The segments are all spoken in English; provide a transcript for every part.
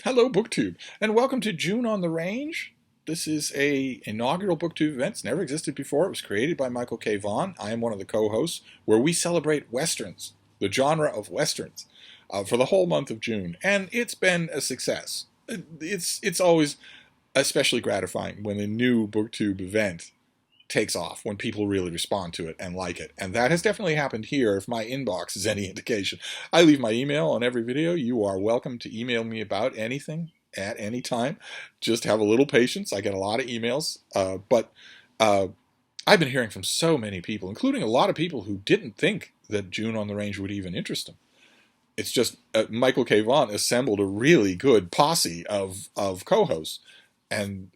Hello, BookTube, and welcome to June on the Range. This is a inaugural BookTube event. It's never existed before. It was created by Michael K. Vaughan. I am one of the co-hosts, where we celebrate Westerns, the genre of Westerns, for the whole month of June, and it's been a success. It's always especially gratifying when a new BookTube event takes off, when people really respond to it and like it. And that has definitely happened here, if my inbox is any indication. I leave my email on every video. You are welcome to email me about anything at any time. Just have a little patience. I get a lot of emails. But I've been hearing from so many people, including a lot of people who didn't think that June on the Range would even interest them. It's just Michael K. Vaughan assembled a really good posse of co-hosts. And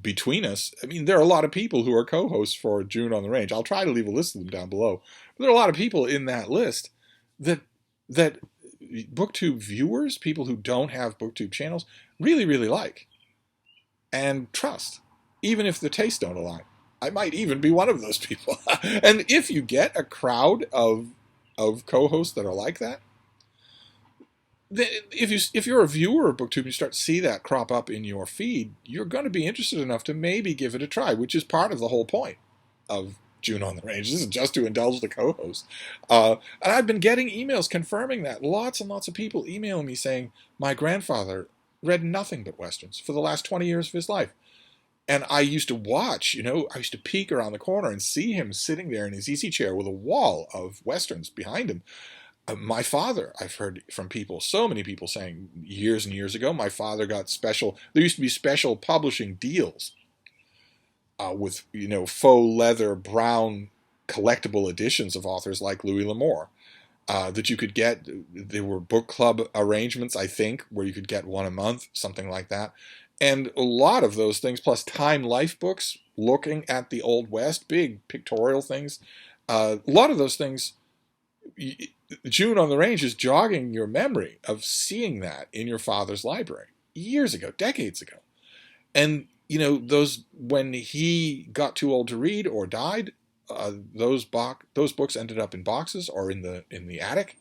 between us, I mean, there are a lot of people who are co-hosts for June on the Range. I'll try to leave a list of them down below. But there are a lot of people in that list that BookTube viewers, people who don't have BookTube channels, really, really like and trust, even if the tastes don't align. I might even be one of those people. And if you get a crowd of co-hosts that are like that, if you're a viewer of BookTube and you start to see that crop up in your feed, you're going to be interested enough to maybe give it a try, which is part of the whole point of June on the Range. This is just to indulge the co-host. And I've been getting emails confirming that. Lots and lots of people emailing me saying, my grandfather read nothing but Westerns for the last 20 years of his life. And I used to watch, I used to peek around the corner and see him sitting there in his easy chair with a wall of Westerns behind him. My father, I've heard from people, so many people saying years and years ago, my father got special, there used to be special publishing deals with, faux leather brown collectible editions of authors like Louis L'Amour that you could get. There were book club arrangements, I think, where you could get one a month, something like that. And a lot of those things, plus Time Life books, looking at the Old West, big pictorial things, a lot of those things, June on the Range is jogging your memory of seeing that in your father's library years ago, decades ago. And, those, when he got too old to read or died, those books ended up in boxes or in the attic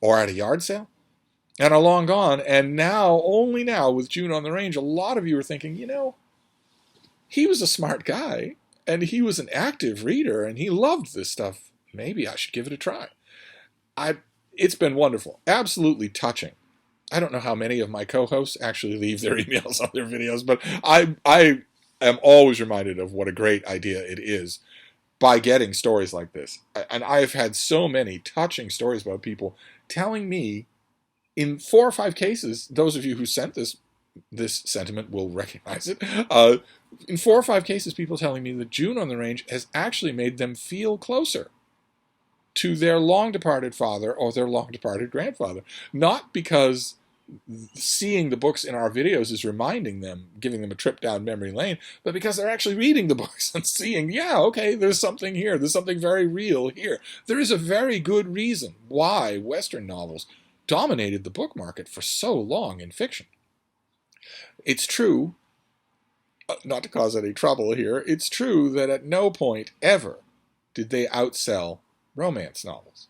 or at a yard sale and are long gone. And now, only now, with June on the Range, a lot of you are thinking, he was a smart guy and he was an active reader and he loved this stuff. Maybe I should give it a try. It's been wonderful, absolutely touching. I don't know how many of my co-hosts actually leave their emails on their videos, but I am always reminded of what a great idea it is by getting stories like this. And I've had so many touching stories about people telling me, in 4 or 5 cases, those of you who sent this sentiment will recognize it. In 4 or 5 cases, people telling me that June on the Range has actually made them feel closer to their long-departed father or their long-departed grandfather. Not because seeing the books in our videos is reminding them, giving them a trip down memory lane, but because they're actually reading the books and seeing, yeah, okay, there's something here. There's something very real here. There is a very good reason why Western novels dominated the book market for so long in fiction. It's true, not to cause any trouble here, it's true that at no point ever did they outsell romance novels.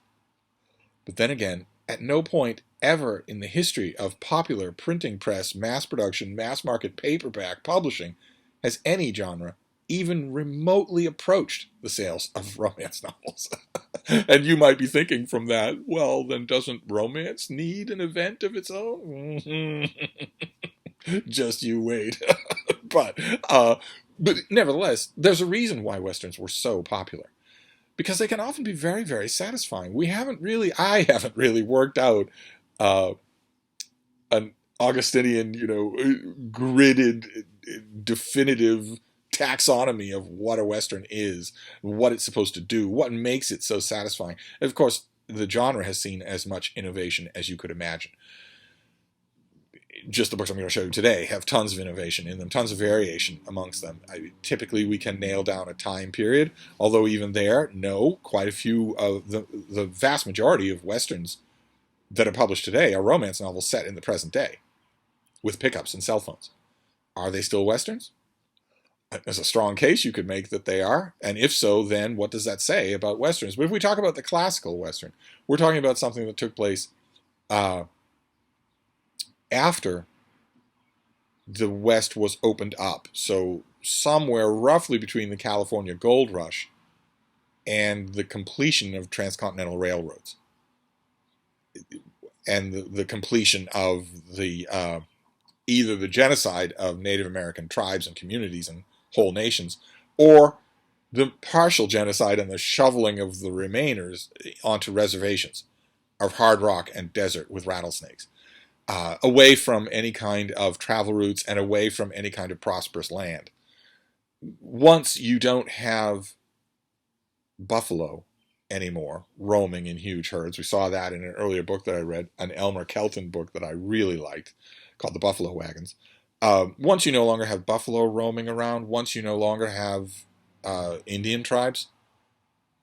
But then again, at no point ever in the history of popular printing press, mass production, mass market paperback publishing has any genre even remotely approached the sales of romance novels. And you might be thinking from that, well, then doesn't romance need an event of its own? Just you wait. But nevertheless, there's a reason why Westerns were so popular. Because they can often be very, very satisfying. I haven't really worked out an Augustinian, gridded, definitive taxonomy of what a Western is, what it's supposed to do, what makes it so satisfying. And of course, the genre has seen as much innovation as you could imagine. Just the books I'm going to show you today have tons of innovation in them, tons of variation amongst them. Typically, we can nail down a time period, although even there, no, quite a few of the vast majority of Westerns that are published today are romance novels set in the present day with pickups and cell phones. Are they still Westerns? There's a strong case you could make that they are, and if so, then what does that say about Westerns? But if we talk about the classical Western, we're talking about something that took place after the West was opened up. So somewhere roughly between the California Gold Rush and the completion of transcontinental railroads and the completion of the either the genocide of Native American tribes and communities and whole nations, or the partial genocide and the shoveling of the remainers onto reservations of hard rock and desert with rattlesnakes, away from any kind of travel routes and away from any kind of prosperous land. Once you don't have buffalo anymore roaming in huge herds, we saw that in an earlier book that I read, an Elmer Kelton book that I really liked called The Buffalo Wagons. Once you no longer have buffalo roaming around, once you no longer have Indian tribes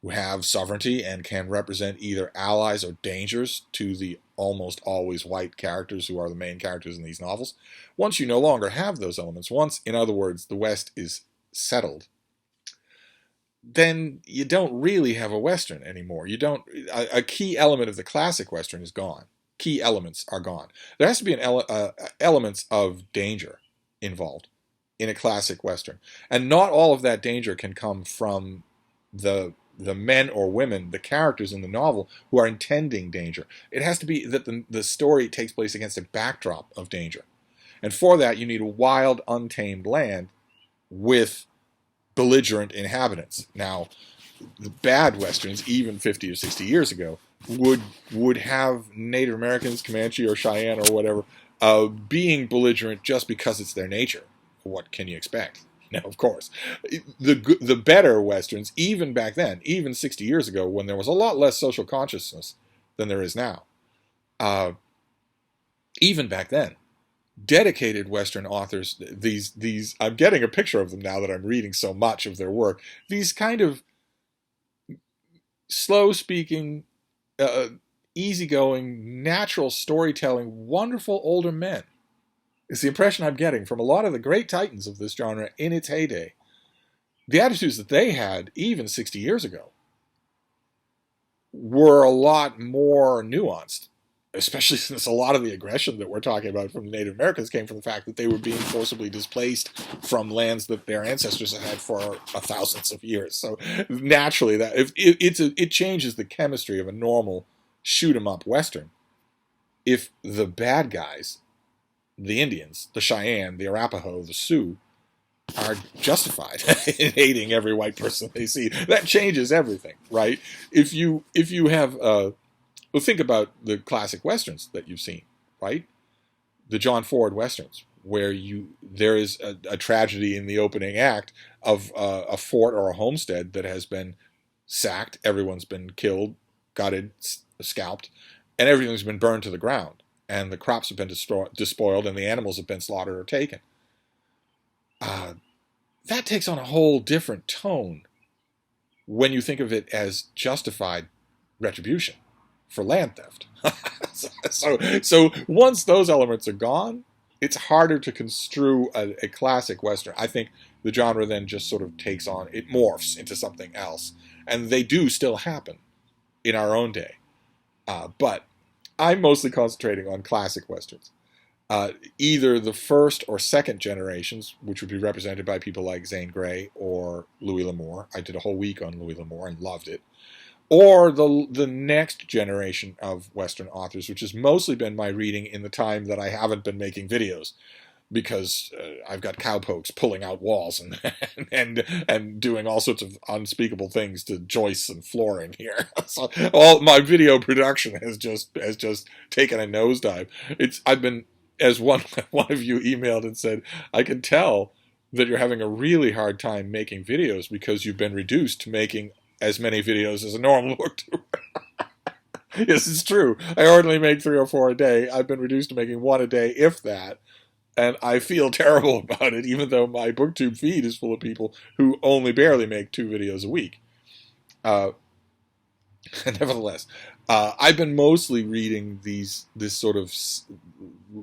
who have sovereignty and can represent either allies or dangers to the almost always white characters who are the main characters in these novels, once you no longer have those elements, once, in other words, the West is settled, then you don't really have a Western anymore. You don't. A key element of the classic Western is gone. Key elements are gone. There has to be elements of danger involved in a classic Western, and not all of that danger can come from the men or women, the characters in the novel, who are intending danger. It has to be that the story takes place against a backdrop of danger, and for that you need a wild, untamed land with belligerent inhabitants. Now, the bad Westerns, even 50 or 60 years ago, would have Native Americans, Comanche or Cheyenne or whatever, being belligerent just because it's their nature. What can you expect? No, of course. The better Westerns, even back then, even 60 years ago, when there was a lot less social consciousness than there is now, even back then, dedicated Western authors, these I'm getting a picture of them now that I'm reading so much of their work, these kind of slow-speaking, easygoing, natural storytelling, wonderful older men. It's the impression I'm getting from a lot of the great titans of this genre in its heyday. The attitudes that they had, even 60 years ago, were a lot more nuanced, especially since a lot of the aggression that we're talking about from the Native Americans came from the fact that they were being forcibly displaced from lands that their ancestors had had for thousands of years. So naturally, that it changes the chemistry of a normal shoot-'em-up Western if the bad guys, the Indians, the Cheyenne, the Arapaho, the Sioux, are justified in hating every white person they see. That changes everything, right? If you have well, think about the classic Westerns that you've seen, right? The John Ford Westerns, where there is a tragedy in the opening act of a fort or a homestead that has been sacked, everyone's been killed, gutted, scalped, and everything's been burned to the ground, and the crops have been despoiled, and the animals have been slaughtered or taken. That takes on a whole different tone when you think of it as justified retribution for land theft. so once those elements are gone, it's harder to construe a classic Western. I think the genre then just sort of takes on, it morphs into something else. And they do still happen in our own day. But I'm mostly concentrating on classic Westerns. Either the first or second generations, which would be represented by people like Zane Grey or Louis L'Amour. I did a whole week on Louis L'Amour and loved it. Or the next generation of Western authors, which has mostly been my reading in the time that I haven't been making videos, because I've got cowpokes pulling out walls and doing all sorts of unspeakable things to joists and flooring here. So all my video production has just taken a nosedive. I've been, as one of you emailed and said, I can tell that you're having a really hard time making videos because you've been reduced to making as many videos as a normal booktuber. Yes, it's true. I ordinarily make 3 or 4 a day. I've been reduced to making 1 a day, if that. And I feel terrible about it, even though my booktube feed is full of people who only barely make 2 videos a week. Nevertheless, I've been mostly reading this sort of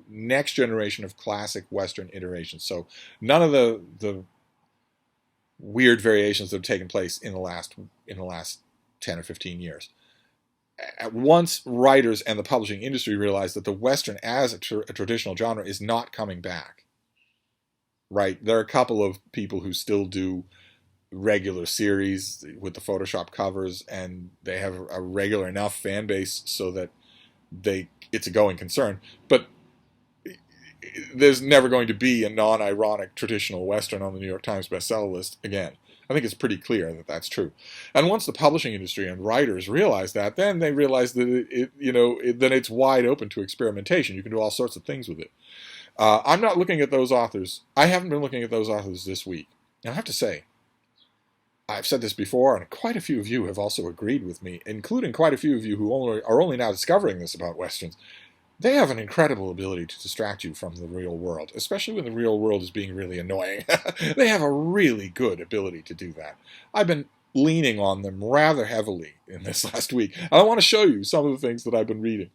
next generation of classic Western iterations. So none of the weird variations that have taken place in the last 10 or 15 years. Once writers and the publishing industry realized that the Western as a traditional genre is not coming back, right? There are a couple of people who still do regular series with the Photoshop covers, and they have a regular enough fan base so that it's a going concern. But there's never going to be a non-ironic traditional Western on the New York Times bestseller list again. I think it's pretty clear that that's true. And once the publishing industry and writers realize that, then they realize that then it's wide open to experimentation. You can do all sorts of things with it. I'm not looking at those authors. I haven't been looking at those authors this week. And I have to say, I've said this before, and quite a few of you have also agreed with me, including quite a few of you who are only now discovering this about Westerns. They have an incredible ability to distract you from the real world, especially when the real world is being really annoying. They have a really good ability to do that. I've been leaning on them rather heavily in this last week. I want to show you some of the things that I've been reading.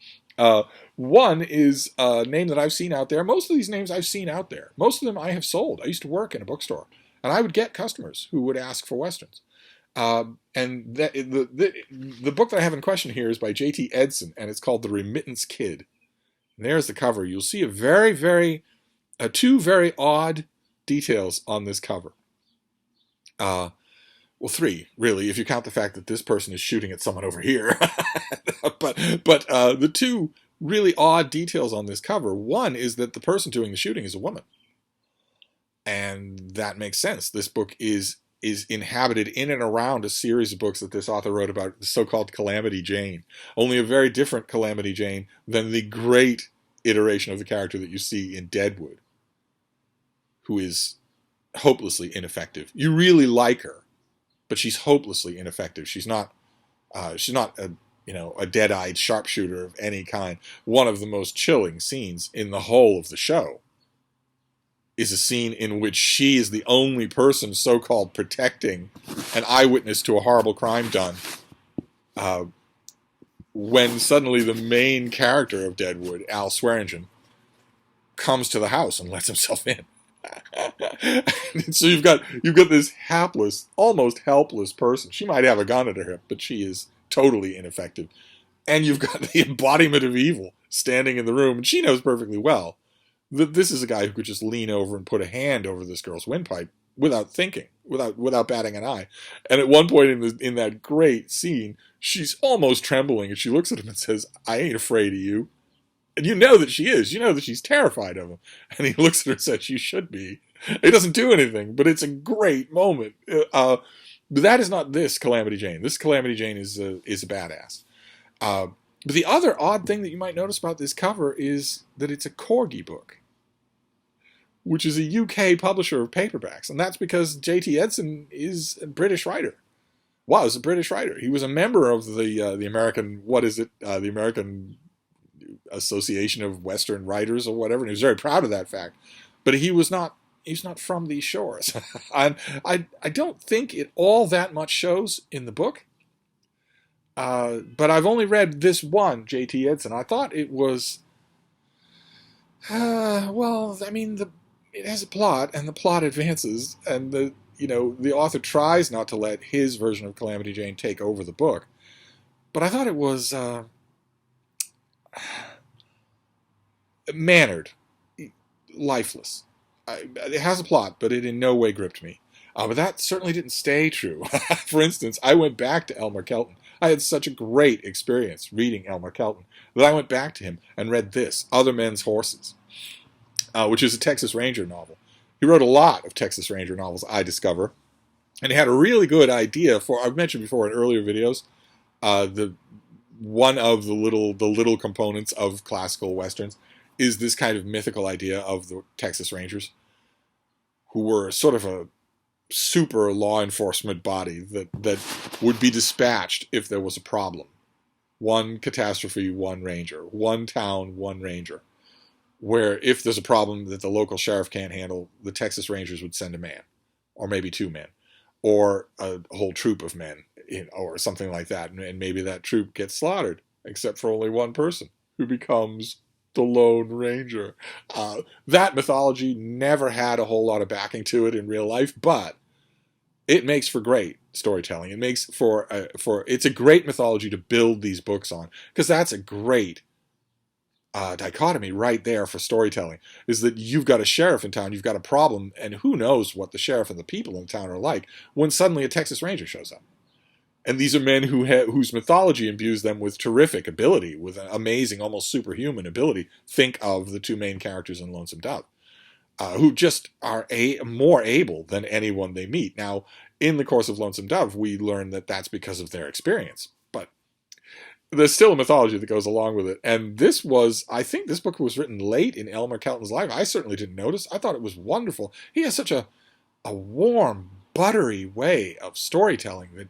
One is a name that I've seen out there. Most of these names I've seen out there. Most of them I have sold. I used to work in a bookstore, and I would get customers who would ask for Westerns. And the book that I have in question here is by J.T. Edson, and it's called The Remittance Kid. And there's the cover. You'll see two very odd details on this cover. Well, three, really, if you count the fact that this person is shooting at someone over here. but the two really odd details on this cover. One is that the person doing the shooting is a woman. And that makes sense. This book is inhabited in and around a series of books that this author wrote about, the so-called Calamity Jane. Only a very different Calamity Jane than the great iteration of the character that you see in Deadwood, who is hopelessly ineffective. You really like her, but she's hopelessly ineffective. She's not a dead-eyed sharpshooter of any kind. One of the most chilling scenes in the whole of the show is a scene in which she is the only person so-called protecting an eyewitness to a horrible crime done, when suddenly the main character of Deadwood, Al Swearingen, comes to the house and lets himself in. So you've got this hapless, almost helpless person. She might have a gun at her hip, but she is totally ineffective. And you've got the embodiment of evil standing in the room, and she knows perfectly well this is a guy who could just lean over and put a hand over this girl's windpipe without thinking, without batting an eye. And at one point in that great scene, she's almost trembling, and she looks at him and says, "I ain't afraid of you." And you know that she is. You know that she's terrified of him. And he looks at her and says, "You should be." He doesn't do anything, but it's a great moment. But that is not this Calamity Jane. This Calamity Jane is a badass. But the other odd thing that you might notice about this cover is that it's a Corgi book, which is a UK publisher of paperbacks. And that's because J.T. Edson is a British writer. Was a British writer. He was a member of the American, the American Association of Western Writers or whatever, and he was very proud of that fact. But he's not from these shores. And I don't think it all that much shows in the book. But I've only read this one, J.T. Edson. I thought it was, it has a plot, and the plot advances, and the author tries not to let his version of Calamity Jane take over the book. But I thought it was mannered, lifeless. It has a plot, but it in no way gripped me. But that certainly didn't stay true. For instance, I went back to Elmer Kelton. I had such a great experience reading Elmer Kelton that I went back to him and read this, Other Men's Horses, which is a Texas Ranger novel. He wrote a lot of Texas Ranger novels, I discover. And he had a really good idea for, I've mentioned before in earlier videos, one of the little components of classical Westerns is this kind of mythical idea of the Texas Rangers, who were sort of a super law enforcement body that would be dispatched if there was a problem. One catastrophe, one ranger. One town, one ranger. Where if there's a problem that the local sheriff can't handle, the Texas Rangers would send a man, or maybe two men, or a whole troop of men, or something like that. And maybe that troop gets slaughtered, except for only one person, who becomes the Lone Ranger. That mythology never had a whole lot of backing to it in real life, but it makes for great storytelling. It makes it's a great mythology to build these books on, because that's a great dichotomy right there for storytelling, is that you've got a sheriff in town, you've got a problem, and who knows what the sheriff and the people in town are like when suddenly a Texas Ranger shows up. And these are men whose mythology imbues them with terrific ability, with an amazing, almost superhuman ability. Think of the two main characters in Lonesome Dove, who just are more able than anyone they meet. Now, in the course of Lonesome Dove, we learn that that's because of their experience. But there's still a mythology that goes along with it. And I think this book was written late in Elmer Kelton's life. I certainly didn't notice. I thought it was wonderful. He has such a warm, buttery way of storytelling that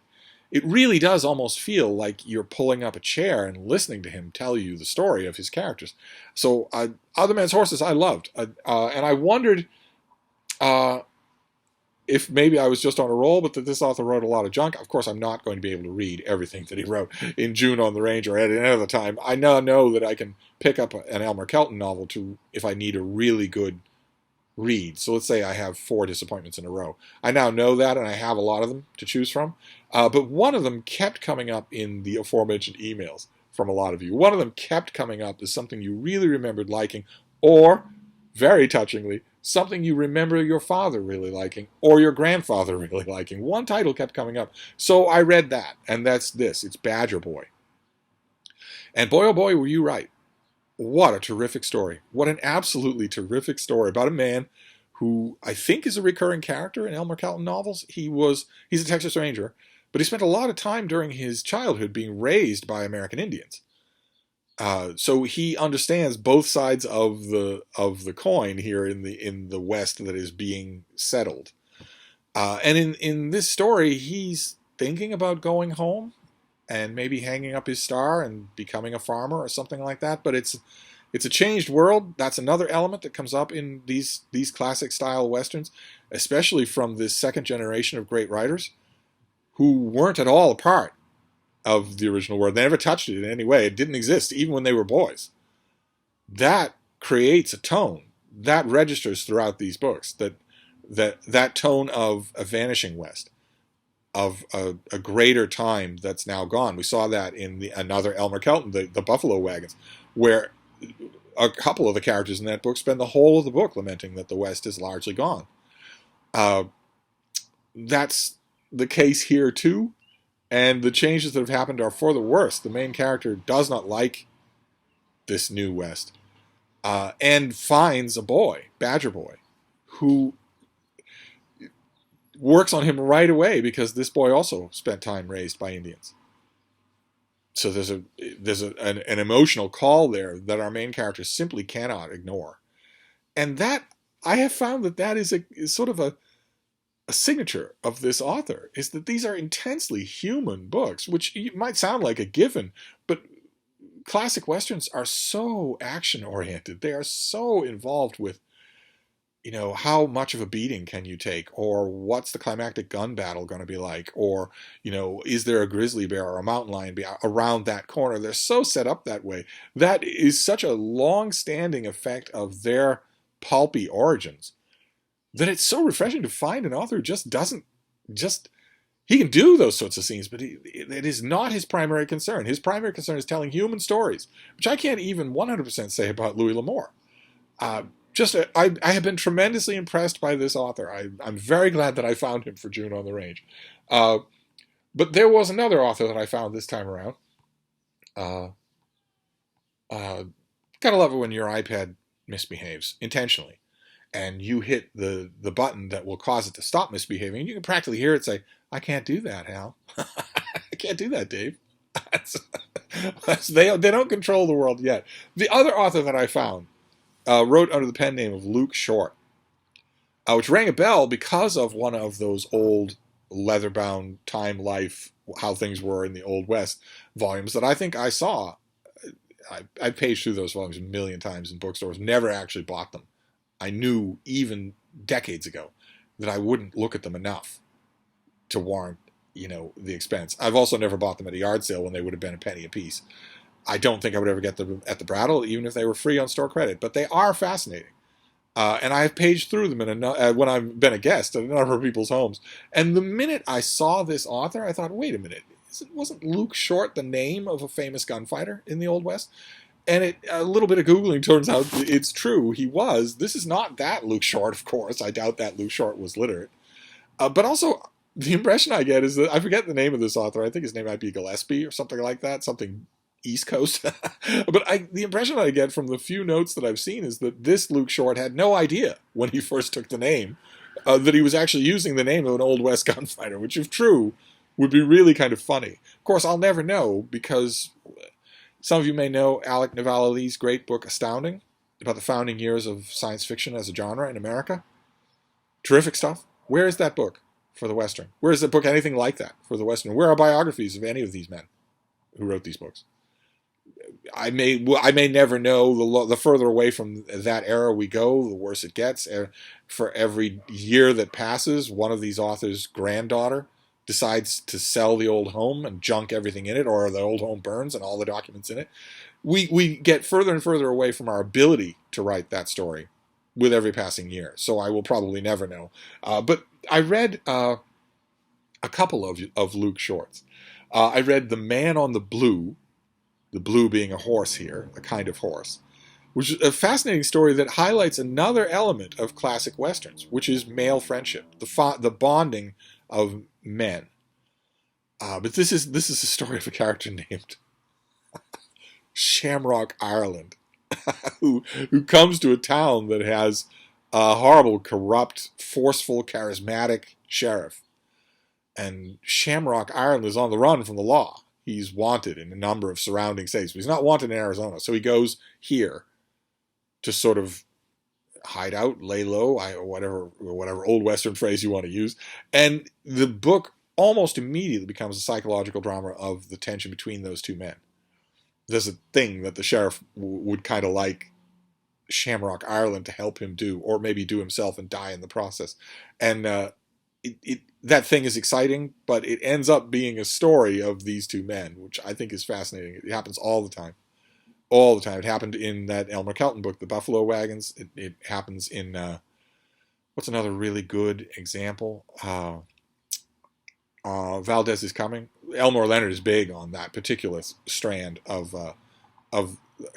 it really does almost feel like you're pulling up a chair and listening to him tell you the story of his characters. So, Other Man's Horses I loved. And I wondered if maybe I was just on a roll, but that this author wrote a lot of junk. Of course, I'm not going to be able to read everything that he wrote in June on the Range or at any other time. I now know that I can pick up an Elmer Kelton novel if I need a really good read. So let's say I have 4 disappointments in a row. I now know that, and I have a lot of them to choose from. But one of them kept coming up in the aforementioned emails from a lot of you. One of them kept coming up as something you really remembered liking, or, very touchingly, something you remember your father really liking, or your grandfather really liking. One title kept coming up. So I read that, and that's this. It's Badger Boy. And boy, oh boy, were you right. What a terrific story. What an absolutely terrific story about a man who I think is a recurring character in Elmer Kelton novels. He's a Texas Ranger, but he spent a lot of time during his childhood being raised by American Indians. So he understands both sides of the coin here in the West that is being settled. And in this story, he's thinking about going home and maybe hanging up his star and becoming a farmer or something like that. But it's a changed world. That's another element that comes up in these classic style Westerns, especially from this second generation of great writers who weren't at all a part of the original world. They never touched it in any way. It didn't exist, even when they were boys. That creates a tone that registers throughout these books. That tone of a vanishing West, of a greater time that's now gone. We saw that in another Elmer Kelton, the Buffalo Wagons, where a couple of the characters in that book spend the whole of the book lamenting that the West is largely gone. That's the case here too. And the changes that have happened are for the worse. The main character does not like this new West, and finds a boy, Badger Boy, who works on him right away because this boy also spent time raised by Indians. So there's an emotional call there that our main character simply cannot ignore. And that, I have found that is sort of a signature of this author, is that these are intensely human books, which might sound like a given, but classic Westerns are so action-oriented. They are so involved with, how much of a beating can you take, or what's the climactic gun battle going to be like, or, is there a grizzly bear or a mountain lion around that corner? They're so set up that way. That is such a long-standing effect of their pulpy origins that it's so refreshing to find an author who he can do those sorts of scenes, but it is not his primary concern. His primary concern is telling human stories, which I can't even 100% say about Louis L'Amour. I have been tremendously impressed by this author. I'm very glad that I found him for June on the Range. But there was another author that I found this time around. Gotta love it when your iPad misbehaves intentionally, and you hit the button that will cause it to stop misbehaving. You can practically hear it say, "I can't do that, Hal. I can't do that, Dave." They don't control the world yet. The other author that I found wrote under the pen name of Luke Short, which rang a bell because of one of those old leather-bound Time Life, How Things Were in the Old West volumes that I think I saw. I paged through those volumes a million times in bookstores, never actually bought them. I knew even decades ago that I wouldn't look at them enough to warrant, the expense. I've also never bought them at a yard sale when they would have been a penny a piece. I don't think I would ever get them at the Brattle, even if they were free on store credit, but they are fascinating. And I've paged through them when I've been a guest at a number of people's homes. And the minute I saw this author, I thought, wait a minute, wasn't Luke Short the name of a famous gunfighter in the Old West? And a little bit of Googling turns out it's true. He was. This is not that Luke Short, of course. I doubt that Luke Short was literate. But also, the impression I get is that I forget the name of this author. I think his name might be Gillespie or something like that, something East Coast. But the impression I get from the few notes that I've seen is that this Luke Short had no idea when he first took the name that he was actually using the name of an Old West gunfighter, which, if true, would be really kind of funny. Of course, I'll never know because some of you may know Alec Navalny's great book Astounding about the founding years of science fiction as a genre in America. Terrific stuff. Where is that book for the Western? Where is that book anything like that for the Western? Where are biographies of any of these men who wrote these books? I may never know. The further away from that era we go, the worse it gets. For every year that passes, one of these authors' granddaughter decides to sell the old home and junk everything in it, or the old home burns and all the documents in it. We get further and further away from our ability to write that story with every passing year. So I will probably never know. But I read a couple of Luke Shorts. I read The Man on the Blue being a horse here, a kind of horse, which is a fascinating story that highlights another element of classic Westerns, which is male friendship, the bonding of men. But this is a story of a character named Shamrock Ireland, who comes to a town that has a horrible, corrupt, forceful, charismatic sheriff. And Shamrock Ireland is on the run from the law. He's wanted in a number of surrounding states, but he's not wanted in Arizona. So he goes here to sort of hide out, lay low, whatever old Western phrase you want to use. And the book almost immediately becomes a psychological drama of the tension between those two men. There's a thing that the sheriff would kind of like Shamrock Ireland to help him do, or maybe do himself and die in the process. And that thing is exciting, but it ends up being a story of these two men, which I think is fascinating. It happens all the time. All the time. It happened in that Elmer Kelton book, The Buffalo Wagons. It happens in, what's another really good example? Valdez is Coming. Elmore Leonard is big on that particular strand of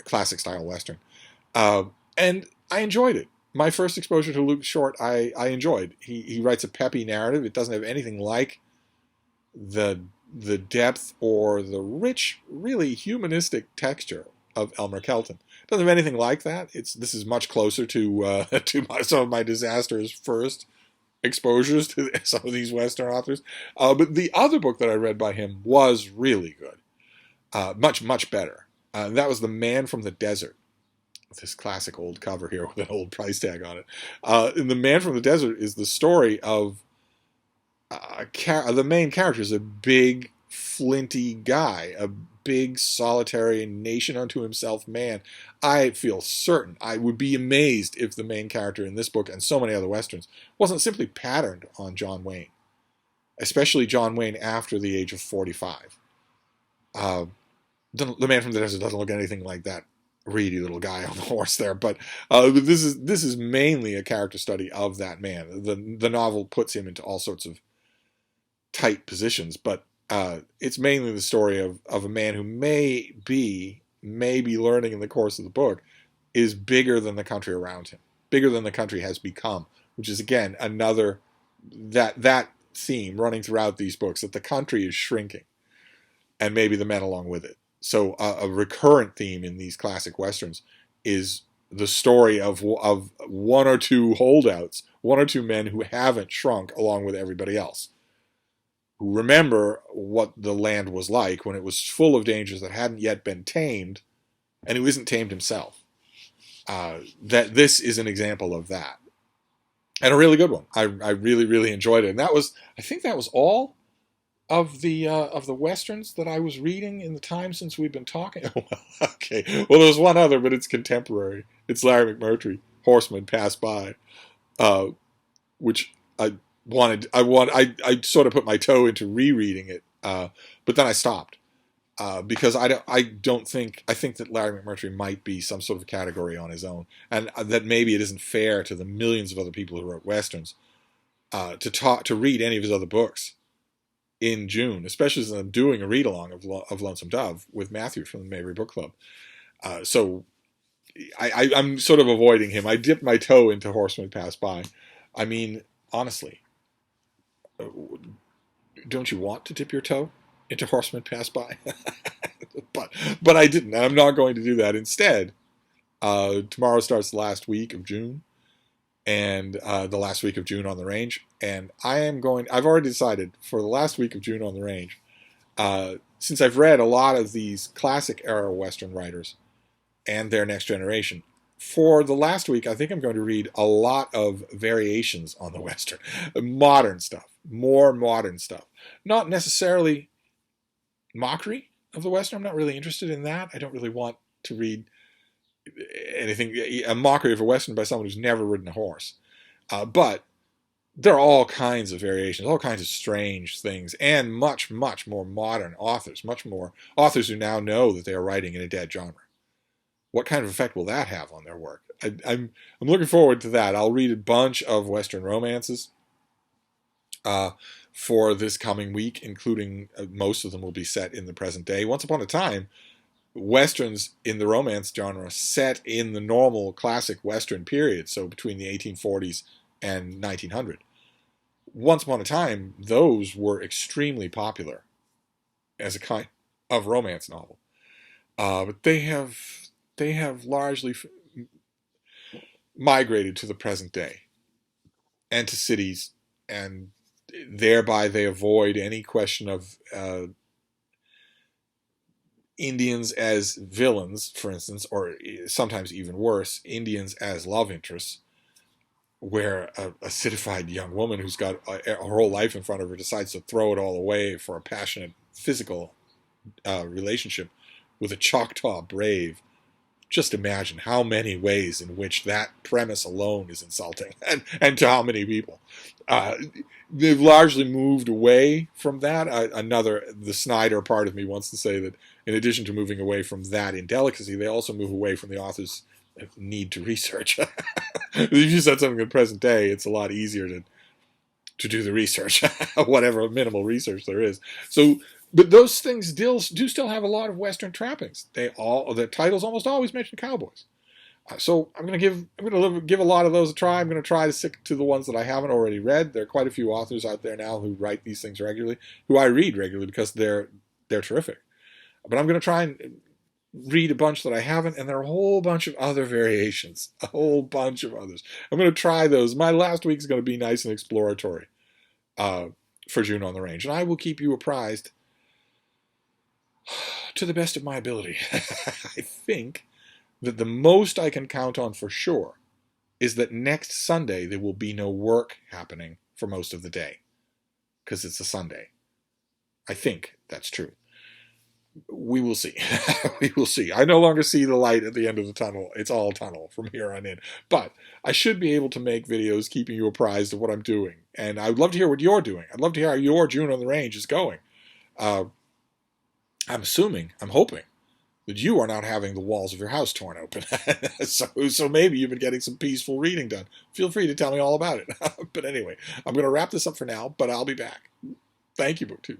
classic style Western. And I enjoyed it. My first exposure to Luke Short, I enjoyed. He writes a peppy narrative. It doesn't have anything like the depth or the rich, really humanistic texture of Elmer Kelton. It doesn't have anything like that. This is much closer to some of my disastrous first exposures to some of these Western authors. But the other book that I read by him was really good. Much better. That was The Man from the Desert. This classic old cover here with an old price tag on it. And The Man from the Desert is the story of the main character is a big, flinty guy, a big, solitary, nation unto himself man. I feel certain, I would be amazed if the main character in this book and so many other Westerns wasn't simply patterned on John Wayne, especially John Wayne after the age of 45. The Man from the Desert doesn't look anything like that reedy little guy on the horse there, but this is mainly a character study of that man. The novel puts him into all sorts of tight positions, but it's mainly the story of a man who may be learning in the course of the book is bigger than the country around him, bigger than the country has become, which is again another that theme running throughout these books, that the country is shrinking and maybe the men along with it. So a recurrent theme in these classic Westerns is the story of one or two holdouts, one or two men who haven't shrunk along with everybody else, who remember what the land was like when it was full of dangers that hadn't yet been tamed, and who isn't tamed himself. That this is an example of that, and a really good one. I really enjoyed it, and I think that was all of the Westerns that I was reading in the time since we've been talking. Okay, well, there's one other, but it's contemporary. It's Larry McMurtry, Horseman Pass By, which I sort of put my toe into rereading it, but then I stopped because I think that Larry McMurtry might be some sort of category on his own, and that maybe it isn't fair to the millions of other people who wrote Westerns to read any of his other books in June, especially as I'm doing a read-along of Lonesome Dove with Matthew from the Maybury Book Club. So I'm sort of avoiding him. I dipped my toe into Horseman Pass By. I mean, honestly, don't you want to dip your toe into Horseman Pass By? but I didn't. I'm not going to do that. Instead, tomorrow starts the last week of June, and the last week of June on the range. And I've already decided for the last week of June on the range, since I've read a lot of these classic era Western writers and their next generation, for the last week, I think I'm going to read a lot of variations on the Western. Modern stuff. More modern stuff. Not necessarily mockery of the Western. I'm not really interested in that. I don't really want to read anything, a mockery of a Western by someone who's never ridden a horse. But there are all kinds of variations, all kinds of strange things, and much, much more modern authors, much more authors who now know that they are writing in a dead genre. What kind of effect will that have on their work? I'm looking forward to that. I'll read a bunch of Western romances for this coming week, including most of them will be set in the present day. Once upon a time, Westerns in the romance genre set in the normal classic Western period, so between the 1840s and 1900. Once upon a time, those were extremely popular as a kind of romance novel. But they have largely migrated to the present day and to cities, and thereby they avoid any question of Indians as villains, for instance, or sometimes even worse, Indians as love interests, where a citified young woman who's got her whole life in front of her decides to throw it all away for a passionate physical relationship with a Choctaw brave. Just imagine how many ways in which that premise alone is insulting, and to how many people. They've largely moved away from that. The Snyder part of me wants to say that in addition to moving away from that indelicacy, they also move away from the author's need to research. If you said something in the present day, it's a lot easier to do the research, whatever minimal research there is. So, but those things do still have a lot of Western trappings. The titles almost always mention cowboys. So I'm going to give a lot of those a try. I'm going to try to stick to the ones that I haven't already read. There are quite a few authors out there now who write these things regularly, who I read regularly because they're terrific. But I'm going to try and read a bunch that I haven't, and there are a whole bunch of other variations, a whole bunch of others. I'm going to try those. My last week is going to be nice and exploratory for June on the Range, and I will keep you apprised to the best of my ability. I think that the most I can count on for sure is that next Sunday there will be no work happening for most of the day, because it's a Sunday. I think that's true. We will see. We will see. I no longer see the light at the end of the tunnel. It's all tunnel from here on in. But I should be able to make videos keeping you apprised of what I'm doing. And I would love to hear what you're doing. I'd love to hear how your June on the Range is going. I'm hoping that you are not having the walls of your house torn open. So maybe you've been getting some peaceful reading done. Feel free to tell me all about it. But anyway, I'm going to wrap this up for now, but I'll be back. Thank you, BookTube.